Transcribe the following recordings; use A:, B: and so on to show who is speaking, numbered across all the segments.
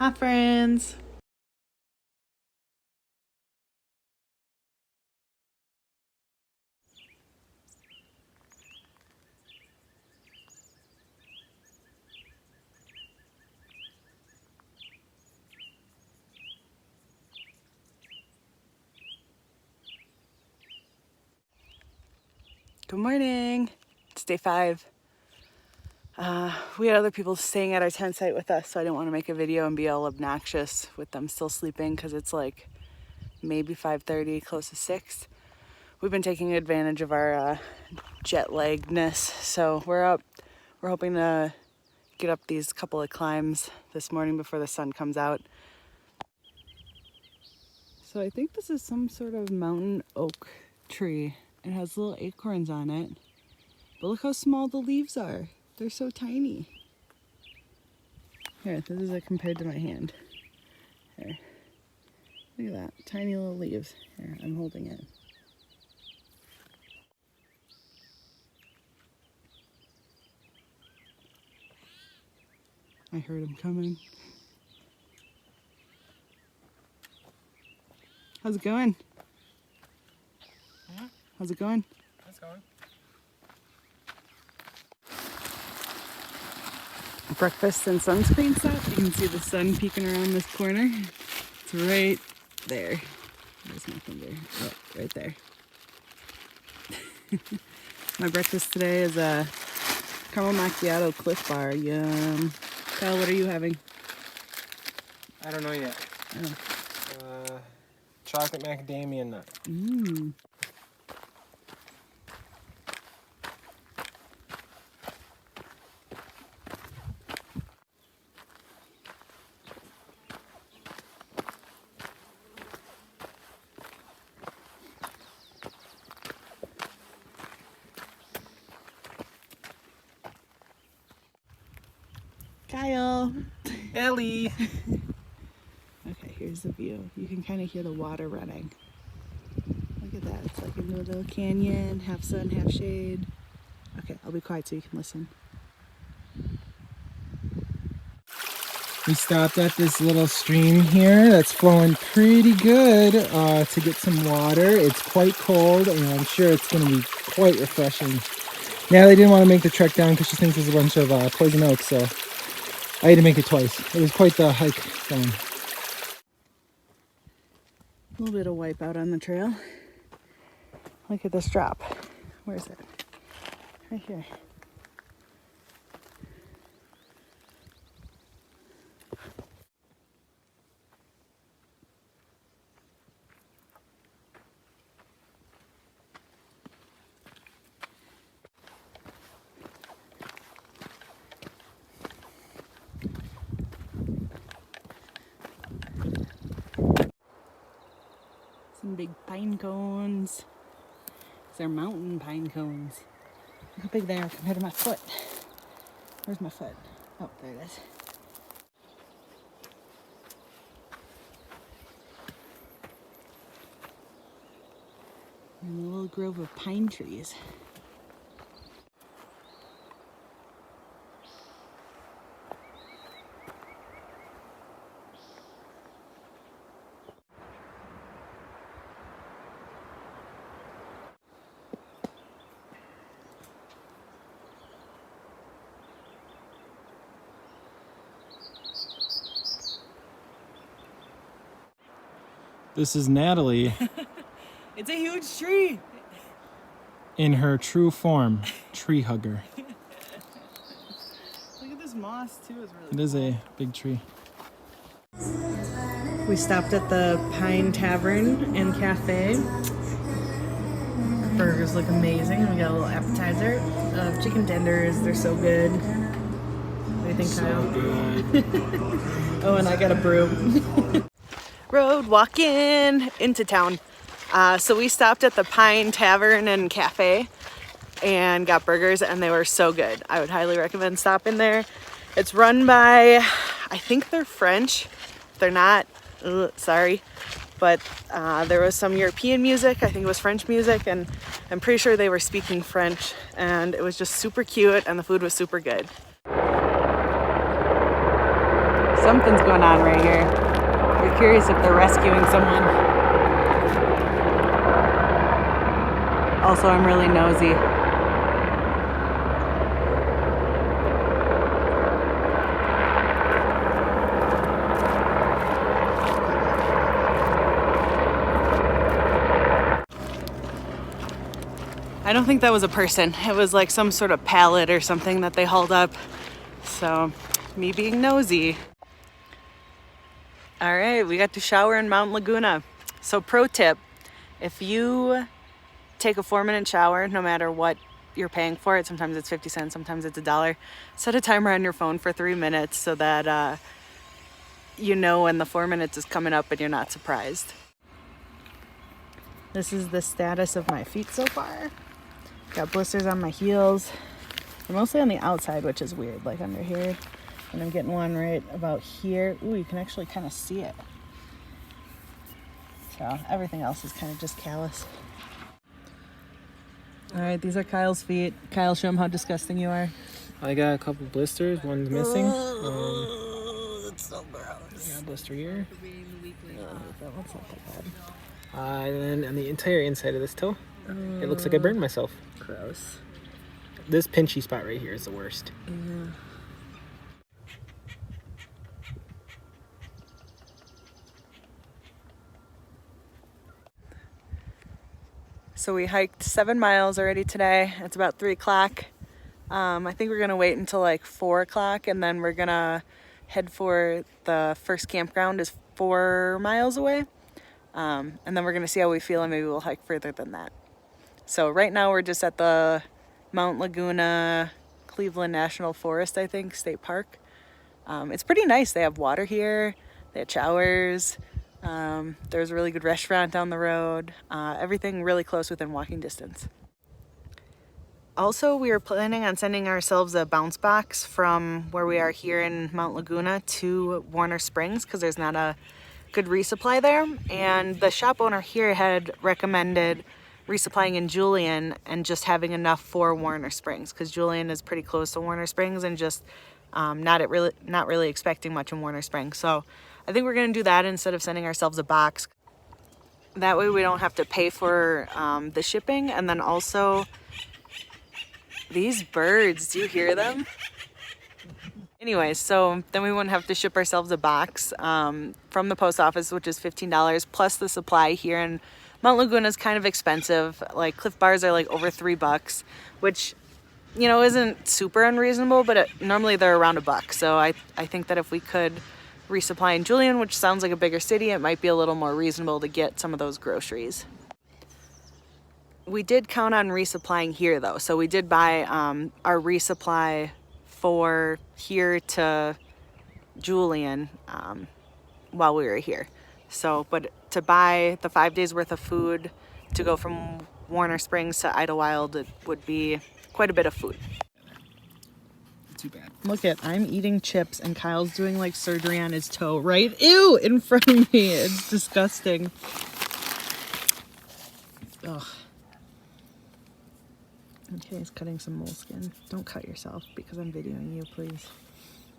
A: Hi, friends. Good morning. It's day 5. We had other people staying at our tent site with us, so I didn't want to make a video and be all obnoxious with them still sleeping because it's like maybe 5:30, close to 6. We've been taking advantage of our jet laggedness, so we're up. We're hoping to get up these couple of climbs this morning before the sun comes out. So I think this is some sort of mountain oak tree. It has little acorns on it. But look how small the leaves are. They're so tiny. Here, this is like compared to my hand. Here. Look at that. Tiny little leaves. Here, I'm holding it. I heard him coming. How's it going?
B: Hmm?
A: How's it going?
B: It's going.
A: Breakfast and sunscreen stuff. You can see the sun peeking around this corner. It's right there. There's my finger. Oh, right there. My breakfast today is a caramel macchiato Cliff Bar. Yum. Kyle, what are you having?
B: I don't know yet.
A: Oh.
B: Chocolate macadamia nut.
A: Mmm. Kyle.
B: Ellie.
A: Okay, here's the view. You can kind of hear the water running. Look at that. It's like into a little canyon, half sun, half shade. Okay, I'll be quiet so you can listen.
B: We stopped at this little stream here that's flowing pretty good to get some water. It's quite cold and I'm sure it's going to be quite refreshing. Natalie didn't want to make the trek down because she thinks there's a bunch of poison oak, so I had to make it twice. It was quite the hike down.
A: A little bit of wipeout on the trail. Look at this drop. Where is it? Right here. Some big pine cones. They're mountain pine cones. Look how big they are compared to my foot. Where's my foot? Oh, there it is. And a little grove of pine trees.
B: This is Natalie
A: It's a huge tree.
B: in her true form, tree hugger.
A: Look at this moss too. It's really
B: It is a big tree.
A: We stopped at the Pine Tavern and Cafe. The burgers look amazing. We got a little appetizer of chicken tenders. They're so good. What do you think, Kyle?
B: Good.
A: Oh, and I got a brew. Road walking into town. So we stopped at the Pine Tavern and Cafe and got burgers, and they were so good. I would highly recommend stopping there. It's run by, I think they're French. They're not, sorry, but there was some European music. I think it was French music, and I'm pretty sure they were speaking French, and it was just super cute, and the food was super good. Something's going on right here. We're curious if they're rescuing someone. Also, I'm really nosy. I don't think that was a person. It was like some sort of pallet or something that they hauled up. So, me being nosy. All right, we got to shower in Mount Laguna. So pro tip, if you take a 4-minute shower, no matter what you're paying for it, sometimes it's 50 cents, sometimes it's $1, set a timer on your phone for 3 minutes so that you know when the 4 minutes is coming up and you're not surprised. This is the status of my feet so far. Got blisters on my heels. They're mostly on the outside, which is weird, like under here. And I'm getting one right about here. Ooh, you can actually kind of see it. So everything else is kind of just callous. All right, these are Kyle's feet. Kyle, show him how disgusting you are.
B: I got a couple blisters. One's missing.
A: That's so gross.
B: I got a blister here.
A: That one's not that bad.
B: And then on the entire inside of this toe, it looks like I burned myself.
A: Gross.
B: This pinchy spot right here is the worst.
A: Yeah. So we hiked 7 miles already today. It's about 3 o'clock. I think we're gonna wait until like 4 o'clock and then we're gonna head for the first campground is 4 miles away. And then we're gonna see how we feel and maybe we'll hike further than that. So right now we're just at the Mount Laguna Cleveland National Forest, I think, State Park. It's pretty nice. They have water here. They have showers. There's a really good restaurant down the road. Everything really close within walking distance. Also, we are planning on sending ourselves a bounce box from where we are here in Mount Laguna to Warner Springs because there's not a good resupply there. And the shop owner here had recommended resupplying in Julian and just having enough for Warner Springs because Julian is pretty close to Warner Springs and just not really expecting much in Warner Springs. So I think we're gonna do that instead of sending ourselves a box. That way we don't have to pay for the shipping. And then also these birds, do you hear them? Anyways, so then we wouldn't have to ship ourselves a box from the post office, which is $15 plus the supply here. And Mount Laguna is kind of expensive. Like Cliff Bars are like over $3, which, you know, isn't super unreasonable, but normally they're around $1. So I think that if we could resupply in Julian, which sounds like a bigger city, it might be a little more reasonable to get some of those groceries. We did count on resupplying here though. So we did buy our resupply for here to Julian while we were here. So, but to buy the 5 days worth of food to go from Warner Springs to Idlewild, it would be quite a bit of food.
B: Too bad.
A: Look at, I'm eating chips and Kyle's doing like surgery on his toe, right? Ew, in front of me. It's disgusting. Ugh. Okay, he's cutting some moleskin. Don't cut yourself because I'm videoing you, please.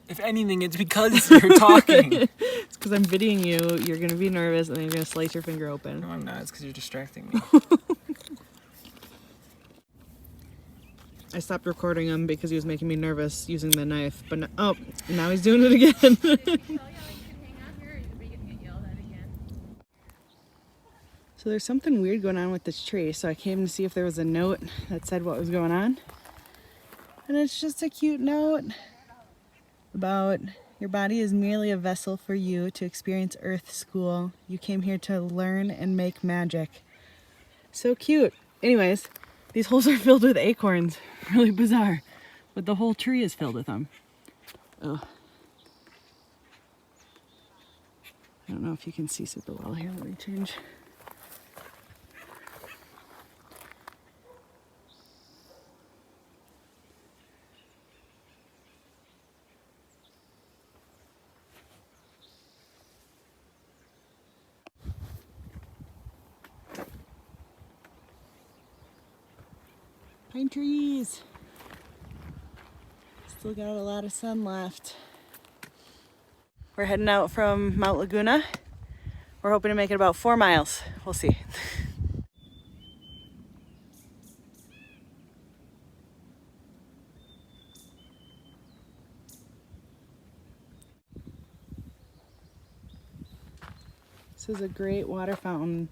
B: If anything, it's because you're talking.
A: It's because I'm videoing you. You're going to be nervous and then you're going to slice your finger open.
B: No, I'm not. It's because you're distracting me.
A: I stopped recording him because he was making me nervous using the knife. But no, oh, now he's doing it again. So there's something weird going on with this tree. So I came to see if there was a note that said what was going on. And it's just a cute note about your body is merely a vessel for you to experience Earth School. You came here to learn and make magic. So cute. Anyways, these holes are filled with acorns. Really bizarre. But the whole tree is filled with them. Ugh. I don't know if you can see super well here. Let me change. Pine trees. Still got a lot of sun left. We're heading out from Mount Laguna. We're hoping to make it about 4 miles. We'll see. This is a great water fountain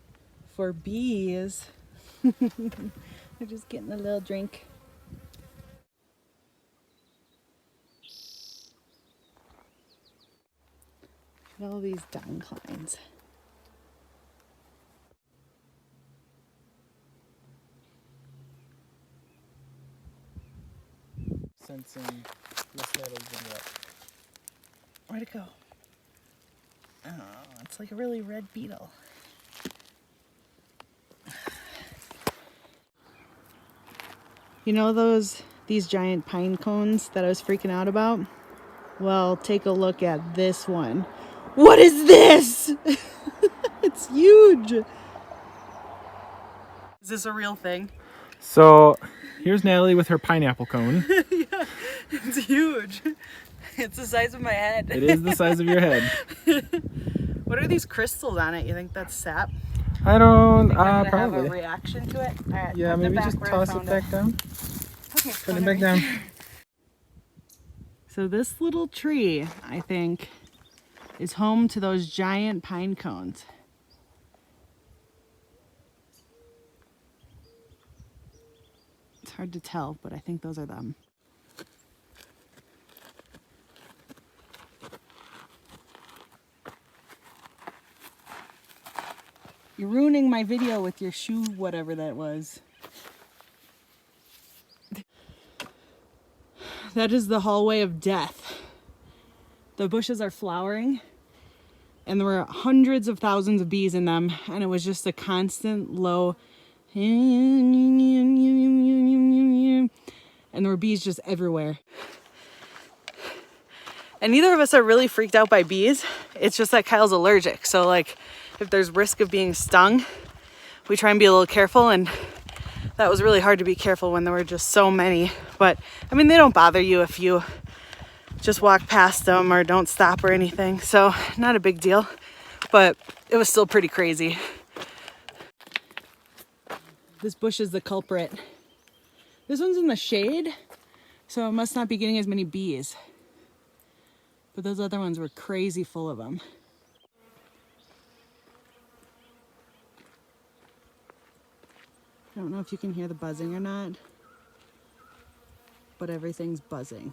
A: for bees. They're just getting a little drink. Look at all these downclines.
B: Sensing Miss Natalie's video.
A: Where'd it go? Oh, it's like a really red beetle. You know these giant pine cones that I was freaking out about? Well, take a look at this one. What is this? It's huge. Is this a real thing?
B: So here's Natalie with her pineapple cone.
A: Yeah, it's huge. It's the size of my head.
B: It is the size of your head.
A: What are these crystals on it? You think that's sap?
B: I don't,
A: Think I'm gonna
B: probably.
A: have a reaction to it? All right,
B: Yeah,
A: put it
B: maybe
A: back
B: just
A: where I
B: toss it
A: found
B: back down.
A: Okay,
B: Put it back down.
A: So this little tree, I think, is home to those giant pine cones. It's hard to tell, but I think those are them. You're ruining my video with your shoe, whatever that was. That is the hallway of death. The bushes are flowering, and there were hundreds of thousands of bees in them, and it was just a constant low, and there were bees just everywhere. And neither of us are really freaked out by bees. It's just that Kyle's allergic. So like, if there's risk of being stung, we try and be a little careful, and that was really hard to be careful when there were just so many. But I mean, they don't bother you if you just walk past them or don't stop or anything. So not a big deal, but it was still pretty crazy. This bush is the culprit. This one's in the shade, so it must not be getting as many bees. But those other ones were crazy full of them. I don't know if you can hear the buzzing or not, but everything's buzzing.